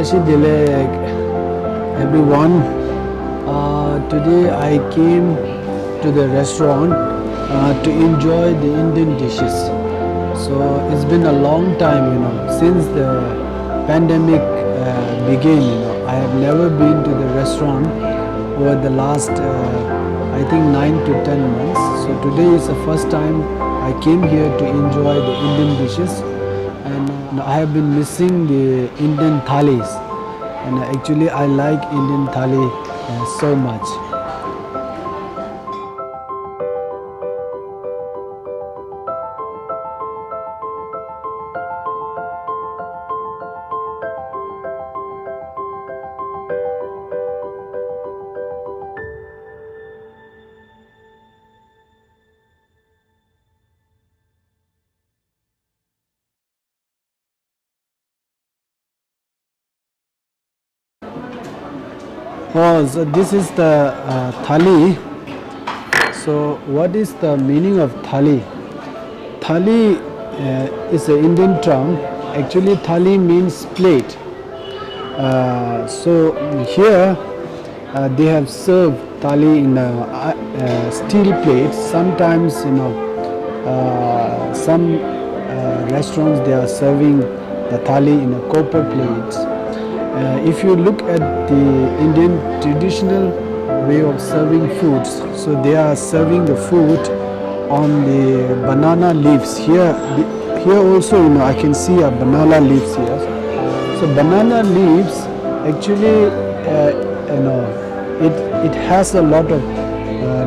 Dilek, everyone. Today I came to the restaurant to enjoy the Indian dishes. So it's been a long time, since the pandemic began. I have never been to the restaurant over the last, I think, 9 to 10 months. So today is the first time I came here to enjoy the Indian dishes, and I have been missing the Indian thalis, and actually I like Indian thali so much. Oh, so this is the thali. So what is the meaning of thali? Thali is an Indian term. Actually, thali means plate. So here they have served thali in steel plates. Sometimes, some restaurants they are serving the thali in a copper plates. If you look at the Indian traditional way of serving foods, so they are serving the food on the banana leaves. Here also, I can see a banana leaves here. So banana leaves actually, it has a lot of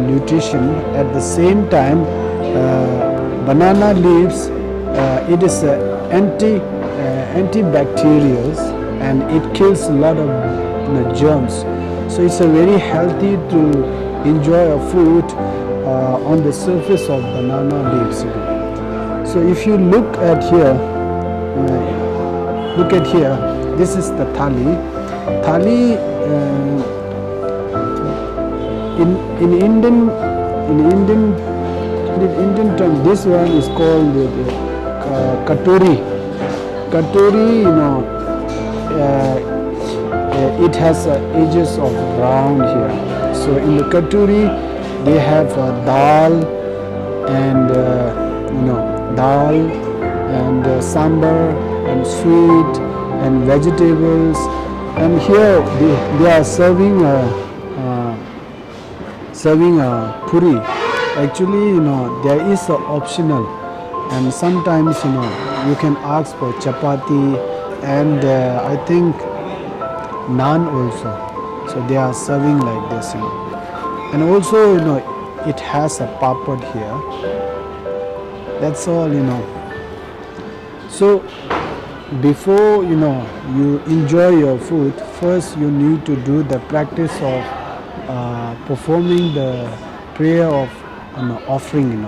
nutrition. At the same time, banana leaves, it is antibacterial, and it kills a lot of germs. So it's a very healthy to enjoy a food on the surface of banana leaves. So if you look at here, this is the thali. Thali in Indian term, this one is called the katori. Katori, it has edges of round here. So in the katuri, they have dal and sambar and sweet and vegetables. And here they are serving puri. Actually, there is a optional, and sometimes you can ask for chapati and I think naan also. So they are serving like this, and also it has a papad here. That's all. So before you enjoy your food, first you need to do the practice of performing the prayer of offering.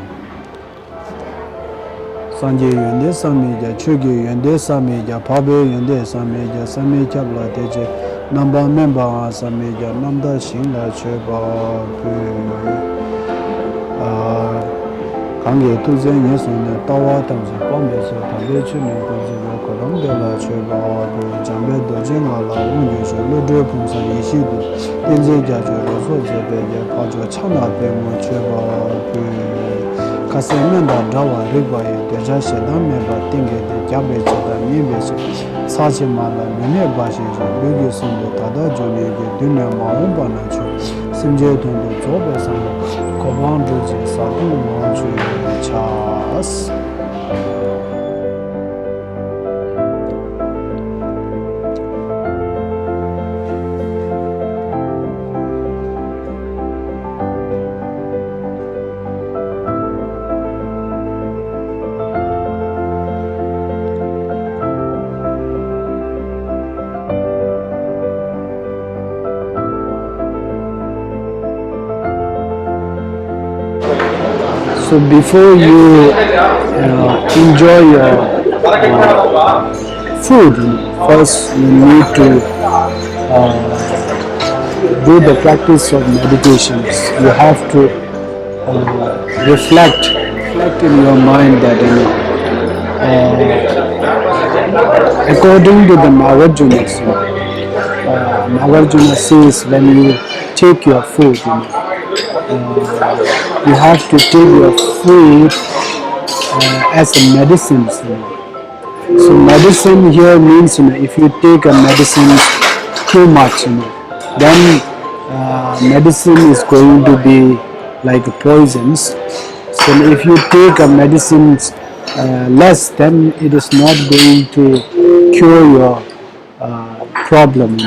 Sanje yende sameja, choge yende sameja, pabe yende sameja, sameja bla teje, namba memba sameja, namda shingla cheba kange tuze nyesone tawa tamse pambe so tambe chune tuze kolam de la cheba jambe doje ngala unje so lodre pumsa yishidu tenze jajo roso jebe ya pajo chana be mo cheba kasemenda dawa riba ye deja shedame ba tinge de jabe chada nibe so saje mala mene bashi jo bege sundo tada jone ge dunya maum bana cho simje tondo jobe sam koban doje sadu ma cho chas. So before you enjoy your food, first you need to do the practice of meditations. You have to reflect in your mind that according to the Nagarjunas, Nagarjuna says when you take your food, you have to take your food as a medicine. So medicine here means if you take a medicine too much, then medicine is going to be like poisons. So if you take a medicine less, then it is not going to cure your problem.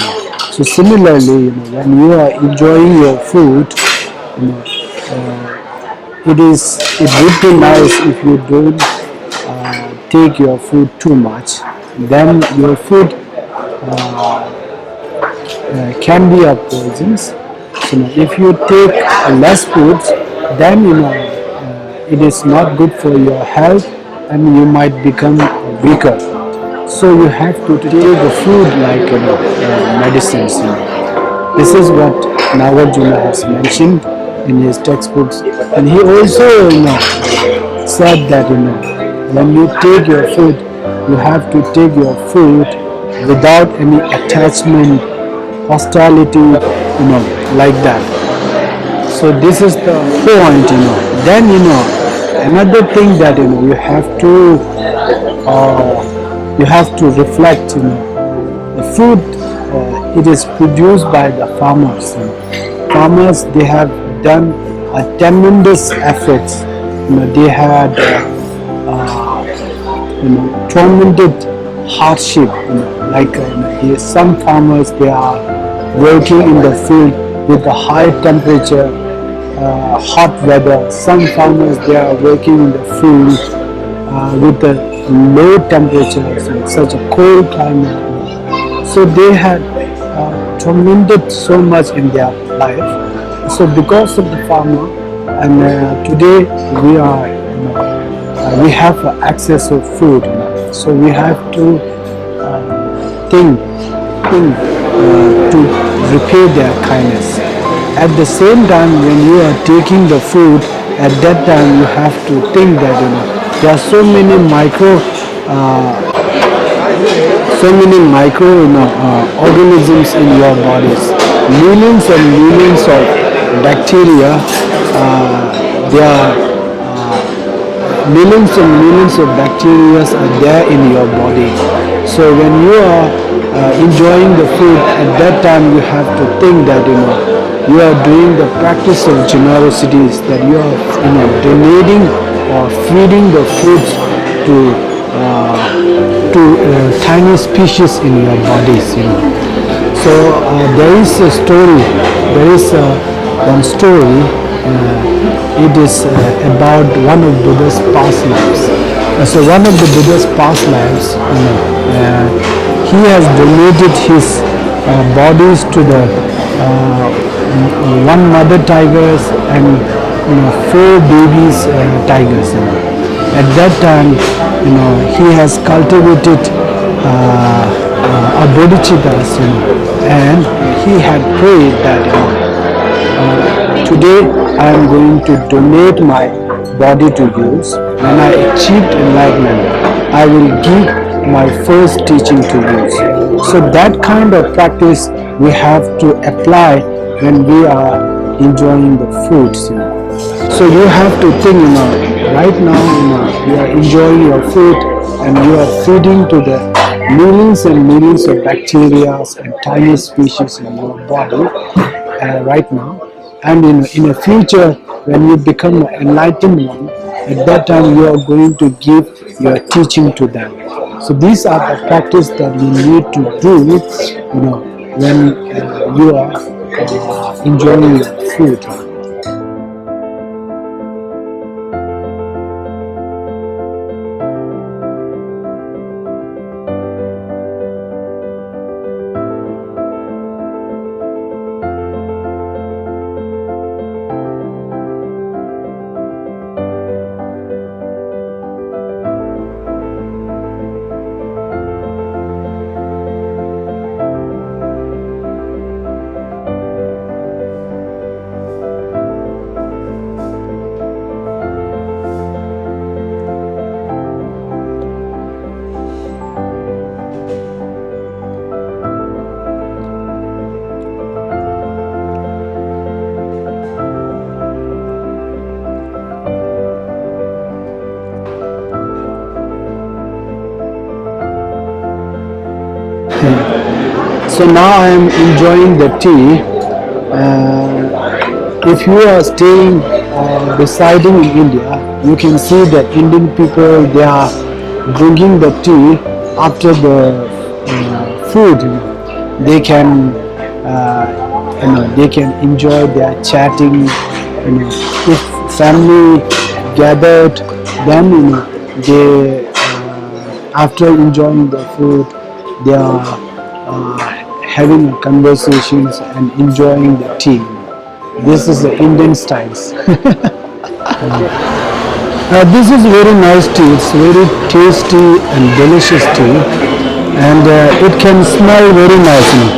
So similarly, when you are enjoying your food, you know, it would be nice if you don't take your food too much. Then your food can be of poisons. So if you take less foods, then it is not good for your health, and you might become weaker. So you have to take the food like medicines. This is what Nagarjuna has mentioned in his textbooks, and he also said that when you take your food, you have to take your food without any attachment, hostility, like that. So this is the point. Then another thing that you have to reflect. The food, it is produced by the farmers. Farmers, they have done a tremendous efforts. They had tremendous hardship. Like some farmers, they are working in the field with the high temperature, hot weather. Some farmers, they are working in the field with the low temperatures and such a cold climate. So they had tremendous so much in their life. So because of the farmer, and today we have access of food. So we have to think to repay their kindness. At the same time, when you are taking the food, at that time you have to think that there are so many micro organisms in your bodies. Millions and millions of bacteria. There are millions and millions of bacteria are there in your body. So when you are enjoying the food, at that time you have to think that you are doing the practice of generosity, that you are donating or feeding the foods to tiny species in your bodies. So there is a story. There is one story. It is about one of Buddha's past lives. So one of the Buddha's past lives, he has donated his bodies to the one mother tigers and four babies tigers. At that time, he has cultivated a bodhicittas, and he had prayed that today I am going to donate my body to you. When I achieved enlightenment, I will give my first teaching to you. So that kind of practice we have to apply when we are enjoying the foods. So you have to think, right now, you are enjoying your food and you are feeding to the millions and millions of bacteria and tiny species in your body right now. And in the future, when you become an enlightened one, at that time you are going to give your teaching to them. So these are the practice that you need to do, when you are enjoying your food. So now I am enjoying the tea. If you are staying residing in India, you can see that Indian people, they are drinking the tea after the food. They can they can enjoy their chatting. If family gathered, then they after enjoying the food, they are having conversations and enjoying the tea. This is the Indian styles. This is very nice tea. It's very tasty and delicious tea, and it can smell very nicely.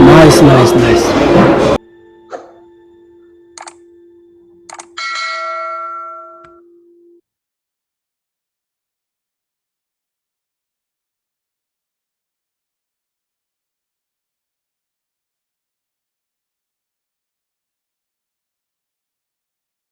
Nice, nice, nice.